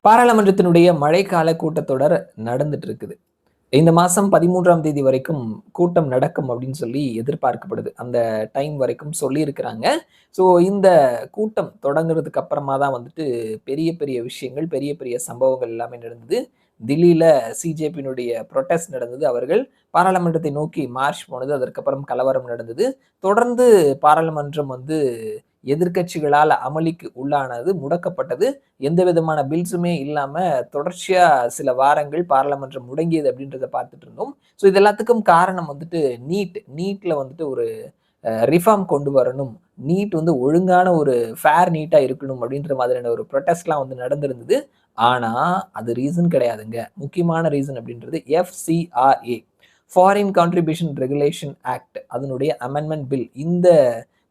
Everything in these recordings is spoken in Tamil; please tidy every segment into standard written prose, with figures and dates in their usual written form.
பாராளுமன்றத்தினுடைய மழைக்கால கூட்டத்தொடர் நடந்துட்டு இருக்குது. இந்த மாசம் 13ஆம் தேதி வரைக்கும் கூட்டம் நடக்கும் அப்படின்னு சொல்லி எதிர்பார்க்கப்படுது. அந்த டைம் வரைக்கும் சொல்லியிருக்கிறாங்க. ஸோ இந்த கூட்டம் தொடங்குறதுக்கு அப்புறமா தான் வந்துட்டு பெரிய பெரிய விஷயங்கள், பெரிய பெரிய சம்பவங்கள் எல்லாமே நடந்தது. தில்லியில சிஜேபியினுடைய புரொட்டஸ்ட் நடந்தது. அவர்கள் பாராளுமன்றத்தை நோக்கி மார்ச் போனது. அதற்கப்புறம் கலவரம் நடந்தது. தொடர்ந்து பாராளுமன்றம் எதிர்க்கட்சிகளால் அமளிக்கு உள்ளானது, முடக்கப்பட்டது. எந்த விதமான பில்ஸுமே இல்லாம தொடர்ச்சியா சில வாரங்கள் பாராளுமன்றம் முடங்கியது அப்படின்றத பார்த்துட்டு இருந்தோம். ஸோ இது எல்லாத்துக்கும் காரணம் நீட்ல ஒரு ரிஃபார்ம் கொண்டு வரணும். நீட் ஒழுங்கான ஒரு ஃபேர் நீட்டா இருக்கணும் அப்படின்ற மாதிரியான ஒரு ப்ரொடெஸ்ட்லாம் நடந்திருந்தது. ஆனா அது ரீசன் கிடையாதுங்க. முக்கியமான ரீசன் அப்படின்றது FCRA, foreign contribution regulation act, அதனுடைய அமெண்ட்மெண்ட் பில் இந்த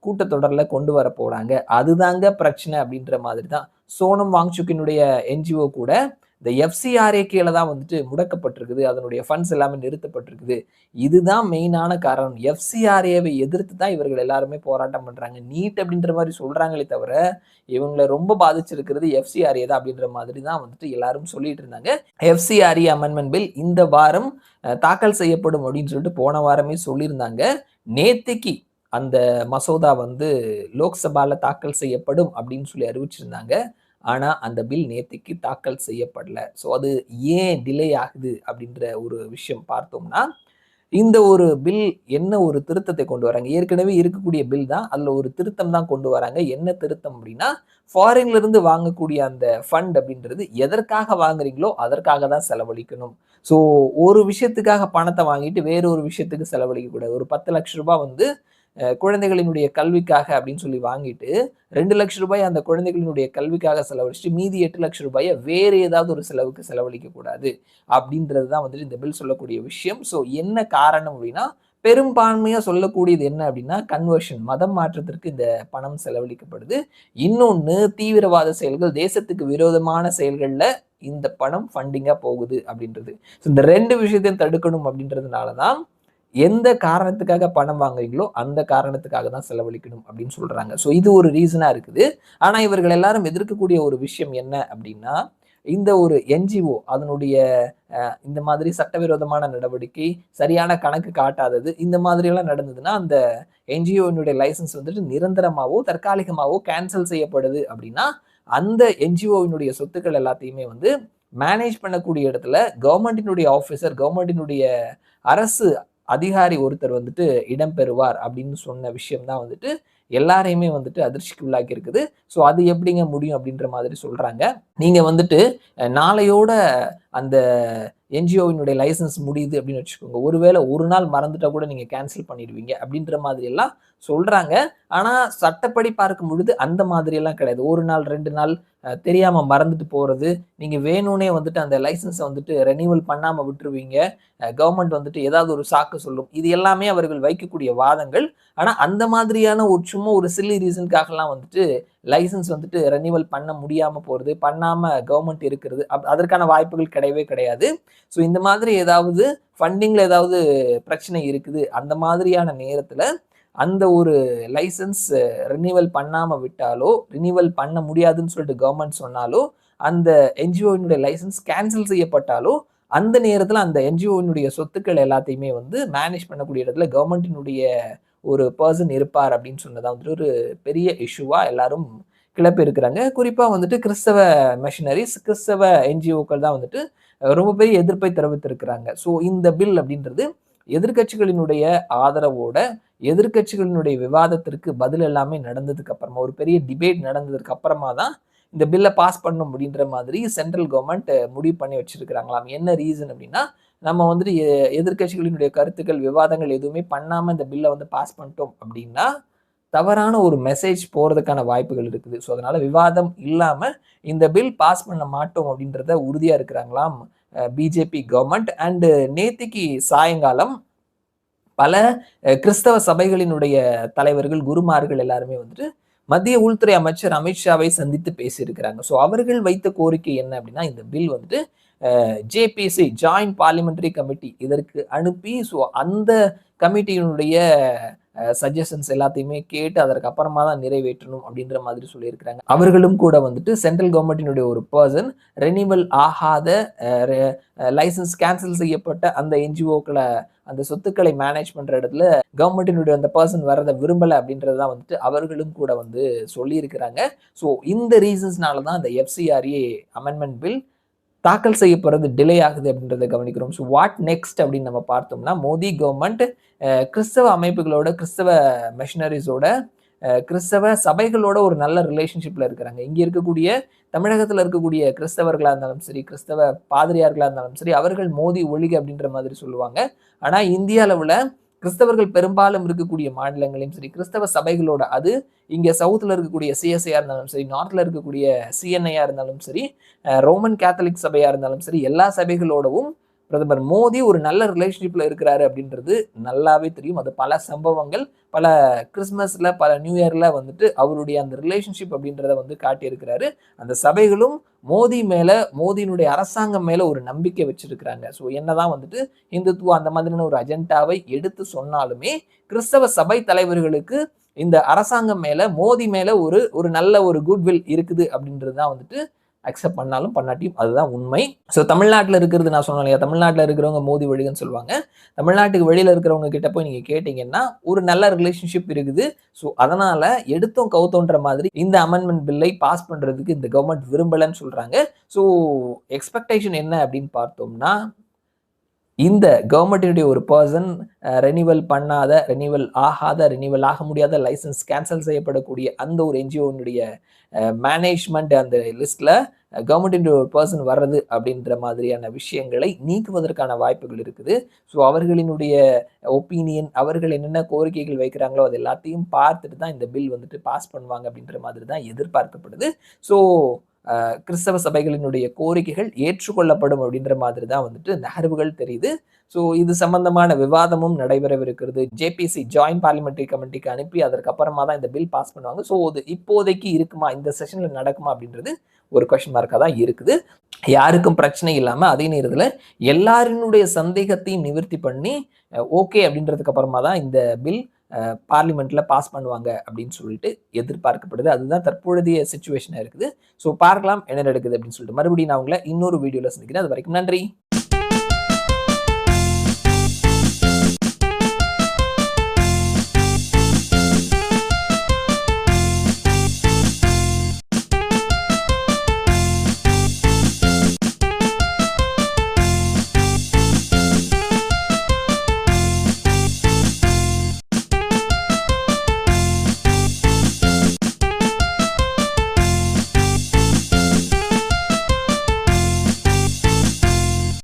கூட்டத்தொடர்ல கொண்டு வர போறாங்க. அதுதாங்க பிரச்சனை அப்படின்ற மாதிரி தான். சோனம் வாங்சுக்கினுடைய என்ஜிஓ கூட இந்த FCRA கீழ தான் முடக்கப்பட்டிருக்குது. அதனுடைய ஃபண்ட்ஸ் எல்லாமே நிறுத்தப்பட்டிருக்குது. இதுதான் மெயினான காரணம். FCRAவை எதிர்த்து தான் இவர்கள் எல்லாருமே போராட்டம் பண்றாங்க. நீட் அப்படின்ற மாதிரி சொல்றாங்களே தவிர, இவங்கள ரொம்ப பாதிச்சிருக்கிறது FCRA தான் அப்படின்ற மாதிரி தான் எல்லாரும் சொல்லிட்டு இருந்தாங்க. FCRA அமெண்ட்மெண்ட் பில் இந்த வாரம் தாக்கல் செய்யப்படும் அப்படின்னு சொல்லிட்டு போன வாரமே சொல்லியிருந்தாங்க. நேத்திக்கு அந்த மசோதா லோக்சபால தாக்கல் செய்யப்படும் அப்படின்னு சொல்லி அறிவிச்சிருந்தாங்க. ஆனா அந்த பில் நேத்திக்கு தாக்கல் செய்யப்படல. ஸோ அது ஏன் டிலே ஆகுது அப்படின்ற ஒரு விஷயம் பார்த்தோம்னா, இந்த ஒரு பில் என்ன ஒரு திருத்தத்தை கொண்டு வராங்க. ஏற்கனவே இருக்கக்கூடிய பில் தான். அதுல ஒரு திருத்தம் தான் கொண்டு வராங்க. என்ன திருத்தம் அப்படின்னா, ஃபாரின்ல இருந்து வாங்கக்கூடிய அந்த ஃபண்ட் அப்படின்றது எதற்காக வாங்குறீங்களோ அதற்காக தான் செலவழிக்கணும். ஸோ ஒரு விஷயத்துக்காக பணத்தை வாங்கிட்டு வேற ஒரு விஷயத்துக்கு செலவழிக்க கூடாது. ஒரு 10 லட்ச ரூபாய் குழந்தைகளினுடைய கல்விக்காக அப்படின்னு சொல்லி வாங்கிட்டு 2 லட்ச ரூபாய் அந்த குழந்தைகளினுடைய கல்விக்காக செலவழிச்சுட்டு மீதி 8 லட்ச ரூபாயை வேற ஏதாவது ஒரு செலவுக்கு செலவழிக்க கூடாது அப்படின்றது தான் இந்த பில் சொல்லக்கூடிய விஷயம். ஸோ என்ன காரணம் அப்படின்னா, பெரும்பான்மையா சொல்லக்கூடியது என்ன அப்படின்னா, கன்வர்ஷன், மதம் மாற்றத்திற்கு இந்த பணம் செலவழிக்கப்படுது. இன்னொன்னு தீவிரவாத செயல்கள், தேசத்துக்கு விரோதமான செயல்கள்ல இந்த பணம் ஃபண்டிங்கா போகுது அப்படின்றது. இந்த 2 விஷயத்தையும் தடுக்கணும் அப்படின்றதுனால தான் எந்த காரணத்துக்காக பணம் வாங்குறீங்களோ அந்த காரணத்துக்காக தான் செலவழிக்கணும் அப்படின்னு சொல்றாங்க. ஸோ இது ஒரு ரீசனா இருக்குது. ஆனா இவர்கள் எல்லாரும் எதிர்க்கக்கூடிய ஒரு விஷயம் என்ன அப்படின்னா, இந்த ஒரு என்ஜிஓ அதனுடைய இந்த மாதிரி சட்டவிரோதமான நடவடிக்கை, சரியான கணக்கு காட்டாதது, இந்த மாதிரி எல்லாம் நடந்ததுன்னா அந்த என்ஜிஓனுடைய லைசன்ஸ் நிரந்தரமாவோ தற்காலிகமாவோ கேன்சல் செய்யப்படுது அப்படின்னா, அந்த என்ஜிஓவினுடைய சொத்துக்கள் எல்லாத்தையுமே மேனேஜ் பண்ணக்கூடிய இடத்துல கவர்மெண்டினுடைய ஆஃபீஸர், கவர்மெண்டினுடைய அரசு அதிகாரி ஒருத்தர் இடம்பெறுவார் அப்படின்னு சொன்ன விஷயம் தான் எல்லாரையுமே அதிர்ச்சிக்கு உள்ளாக்கி இருக்குது. ஸோ அது எப்படிங்க முடியும் அப்படின்ற மாதிரி சொல்றாங்க. நீங்க நாளையோட அந்த என்ஜிஓவினுடைய லைசன்ஸ் முடியுது அப்படின்னு வச்சுக்கோங்க. ஒருவேளை ஒரு நாள் மறந்துட்டா கூட நீங்க கேன்சல் பண்ணிடுவீங்க அப்படின்ற மாதிரி எல்லாம் சொல்றாங்க. ஆனா சட்டப்படி பார்க்கும் பொழுது அந்த மாதிரி எல்லாம் கிடையாது. ஒரு நாள் 2 நாள் தெரியாம மறந்துட்டு போறது, நீங்க வேணும்னே அந்த லைசன்ஸை ரெனியூவல் பண்ணாம விட்டுருவீங்க. கவர்மெண்ட் ஏதாவது ஒரு சாக்கு சொல்லும். இது எல்லாமே அவர்கள் வைக்கக்கூடிய வாதங்கள். ஆனா அந்த மாதிரியான சும்மா ஒரு சில்லி ரீசனுக்காகலாம் லைசன்ஸ் ரெனியூவல் பண்ண முடியாம போறது, பண்ணாம கவர்மெண்ட் இருக்கிறது அதற்கான வாய்ப்புகள் கிடையவே கிடையாது. ஸோ இந்த மாதிரி ஏதாவது ஃபண்டிங்ல ஏதாவது பிரச்சனை இருக்குது, அந்த மாதிரியான நேரத்துல அந்த ஒரு லைசன்ஸ் ரினிவல் பண்ணாம விட்டாலோ, ரினிவல் பண்ண முடியாதுன்னு சொல்லிட்டு கவர்மெண்ட் சொன்னாலோ, அந்த என்ஜிஓவினுடைய லைசன்ஸ் கேன்சல் செய்யப்பட்டாலோ, அந்த நேரத்துல அந்த என்ஜிஓவினுடைய சொத்துக்கள் எல்லாத்தையுமே மேனேஜ் பண்ணக்கூடிய இடத்துல கவர்மெண்டினுடைய ஒரு பர்சன் இருப்பார் அப்படின்னு சொன்னதா ஒரு பெரிய இஷ்யூவா எல்லாரும் கிளப்பி இருக்கிறாங்க. குறிப்பா கிறிஸ்தவ மிஷனரிஸ், கிறிஸ்தவ என்ஜிஓக்கள் தான் ரொம்ப பெரிய எதிர்ப்பை தெரிவித்திருக்கிறாங்க. ஸோ இந்த பில் அப்படின்றது எதிர்க்கட்சிகளினுடைய ஆதரவோட, எதிர்க்கட்சிகளினுடைய விவாதத்திற்கு பதில் எல்லாமே நடந்ததுக்கு அப்புறமா, ஒரு பெரிய டிபேட் நடந்ததுக்கு அப்புறமா தான் இந்த பில்லை பாஸ் பண்ணணும் அப்படின்ற மாதிரி சென்ட்ரல் கவர்மெண்ட் முடிவு பண்ணி வச்சிருக்கிறாங்களாம். என்ன ரீசன் அப்படின்னா, நம்ம எதிர்க்கட்சிகளினுடைய கருத்துக்கள், விவாதங்கள் எதுவுமே பண்ணாம இந்த பில்லை பாஸ் பண்ணிட்டோம் அப்படின்னா தவறான ஒரு மெசேஜ் போறதுக்கான வாய்ப்புகள் இருக்குது. ஸோ அதனால விவாதம் இல்லாம இந்த பில் பாஸ் பண்ண மாட்டோம் அப்படின்றத உறுதியா இருக்கிறாங்களாம் பிஜேபி கவர்மெண்ட். அண்ட் நேத்திக்கு சாயங்காலம் பல கிறிஸ்தவ சபைகளினுடைய தலைவர்கள், குருமார்கள் எல்லாருமே மத்திய உள்துறை அமைச்சர் அமித்ஷாவை சந்தித்து பேசியிருக்கிறாங்க. ஸோ அவர்கள் வைத்த கோரிக்கை என்ன அப்படின்னா, இந்த bill JPC, joint parliamentary committee, இதற்கு அனுப்பி ஸோ அந்த கமிட்டியினுடைய சஜஷன்ஸ் எல்லாத்தையுமே கேட்டு அதற்கு அப்புறமா தான் நிறைவேற்றணும் அப்படின்ற மாதிரி சொல்லியிருக்கிறாங்க. அவர்களும் கூட வந்துட்டு சென்ட்ரல் கவர்மெண்ட்டினுடைய ஒரு பர்சன் ரெனிவல் ஆகாத லைசன்ஸ் கேன்சல் செய்யப்பட்ட அந்த என்ஜிஓக்களை அந்த சொத்துக்களை மேனேஜ் பண்ற இடத்துல கவர்மெண்ட்டினுடைய அந்த பர்சன் வரதை விரும்பல அப்படின்றதான் வந்துட்டு அவர்களும் கூட வந்து சொல்லியிருக்கிறாங்க. ஸோ இந்த ரீசன்ஸ்னால தான் இந்த எஃப்சிஆர்ஏ அமெண்ட்மெண்ட் பில் தாக்கல் செய்யப்படுறது டிலே ஆகுது அப்படின்றத கவனிக்கிறோம். ஸோ வாட் நெக்ஸ்ட் அப்படின்னு நம்ம பார்த்தோம்னா, மோடி கவர்மெண்ட் கிறிஸ்தவ அமைப்புகளோட, கிறிஸ்தவ மிஷனரிஸோட, கிறிஸ்தவ சபைகளோட ஒரு நல்ல ரிலேஷன்ஷிப்ல இருக்கிறாங்க. இங்க இருக்கக்கூடிய தமிழகத்தில் இருக்கக்கூடிய கிறிஸ்தவர்களா இருந்தாலும் சரி, கிறிஸ்தவ பாதிரியார்களா இருந்தாலும் சரி, அவர்கள் மோடி ஒழிக அப்படின்ற மாதிரி சொல்லுவாங்க. ஆனா இந்திய அளவுல கிறிஸ்தவர்கள் பெரும்பாலும் இருக்கக்கூடிய மாநிலங்களையும் சரி, கிறிஸ்தவ சபைகளோட, அது இங்க சவுத்துல இருக்கக்கூடிய சிஎஸ்ஐயா இருந்தாலும் சரி, நார்த்ல இருக்கக்கூடிய சிஎன்ஐயா இருந்தாலும் சரி, ரோமன் கேத்தலிக் சபையா இருந்தாலும் சரி, எல்லா சபைகளோடவும் பிரதமர் மோடி ஒரு நல்ல ரிலேஷன்ஷிப்ல இருக்கிறாரு அப்படின்றது நல்லாவே தெரியும். அது பல சம்பவங்கள், பல கிறிஸ்மஸ்ல, பல நியூ இயர்ல வந்துட்டு அவருடைய அந்த ரிலேஷன்ஷிப் அப்படின்றத வந்து காட்டியிருக்கிறாரு. அந்த சபைகளும் மோடி மேல, மோடியினுடைய அரசாங்கம் மேல ஒரு நம்பிக்கை வச்சிருக்கிறாங்க. ஸோ என்னதான் வந்துட்டு இந்துத்துவா அந்த மாதிரியான ஒரு அஜெண்டாவை எடுத்து சொன்னாலுமே, கிறிஸ்தவ சபை தலைவர்களுக்கு இந்த அரசாங்கம் மேல, மோடி மேல ஒரு நல்ல ஒரு குட்வில் இருக்குது அப்படின்றது தான் வந்துட்டு அக்செப்ட் பண்ணாலும் பண்ணாட்டியும் அதுதான் உண்மை. ஸோ தமிழ்நாட்டில் இருக்கிறது நான் சொன்னேன் இல்லையா, தமிழ்நாட்டில் இருக்கிறவங்க மோடி ஒழிகன்னு சொல்லுவாங்க. தமிழ்நாட்டுக்கு வெளியில இருக்கிறவங்க கிட்ட போய் நீங்க கேட்டீங்கன்னா ஒரு நல்ல ரிலேஷன்ஷிப் இருக்குது. ஸோ அதனால எடுத்தோம் கவுத்தோன்ற மாதிரி இந்த அமெண்ட்மெண்ட் பில்லை பாஸ் பண்றதுக்கு இந்த கவர்மெண்ட் விரும்பலன்னு சொல்றாங்க. ஸோ எக்ஸ்பெக்டேஷன் என்ன அப்படின்னு பார்த்தோம்னா, இந்த கவர்மெண்ட்டினுடைய ஒரு பர்சன் ரெனிவல் பண்ணாத, ரெனிவல் ஆகாத, ரெனிவல் ஆக முடியாத, லைசன்ஸ் கேன்சல் செய்யப்படக்கூடிய அந்த ஒரு என்ஜிஓனுடைய மேனேஜ்மெண்ட் அந்த லிஸ்ட்ல கவர்மெண்ட்டினுடைய ஒரு பர்சன் வர்றது அப்படின்ற மாதிரியான விஷயங்களை நீக்குவதற்கான வாய்ப்புகள் இருக்குது. ஸோ அவர்களினுடைய ஒப்பீனியன், அவர்கள் என்னென்ன கோரிக்கைகள் வைக்கிறாங்களோ அது எல்லாத்தையும் பார்த்துட்டு தான் இந்த பில் வந்துட்டு பாஸ் பண்ணுவாங்க அப்படின்ற மாதிரி தான் எதிர்பார்க்கப்படுது. ஸோ கிறிஸ்தவ சபைகளினுடைய கோரிக்கைகள் ஏற்றுக்கொள்ளப்படும் அப்படின்ற மாதிரி தான் வந்துட்டு நகர்வுகள் தெரியுது. ஸோ இது சம்பந்தமான விவாதமும் நடைபெறவிருக்கிறது. ஜேபிசி ஜாயிண்ட் பார்லிமெண்டரி கமிட்டிக்கு அனுப்பி அதற்கு அப்புறமா தான் இந்த பில் பாஸ் பண்ணுவாங்க. ஸோ அது இப்போதைக்கு இருக்குமா, இந்த செஷன்ல நடக்குமா அப்படின்றது ஒரு கொஸ்டின் மார்க்காக தான் இருக்குது. யாருக்கும் பிரச்சனை இல்லாம அதே நேரத்தில் எல்லாரினுடைய சந்தேகத்தையும் நிவர்த்தி பண்ணி ஓகே அப்படின்றதுக்கு அப்புறமா தான் இந்த பில் பார்லிமெண்ட்ல பாஸ் பண்ணுவாங்க அப்படின்னு சொல்லிட்டு எதிர்பார்க்கப்படுது. அதுதான் தற்பொழுதைய சிச்சுவேஷனா இருக்குது. ஸோ பார்க்கலாம் என்ன நடக்குது அப்படின்னு சொல்லிட்டு. மறுபடியும் நான் உங்களை இன்னொரு வீடியோல சந்திக்கிறேன். அது வரைக்கும் நன்றி.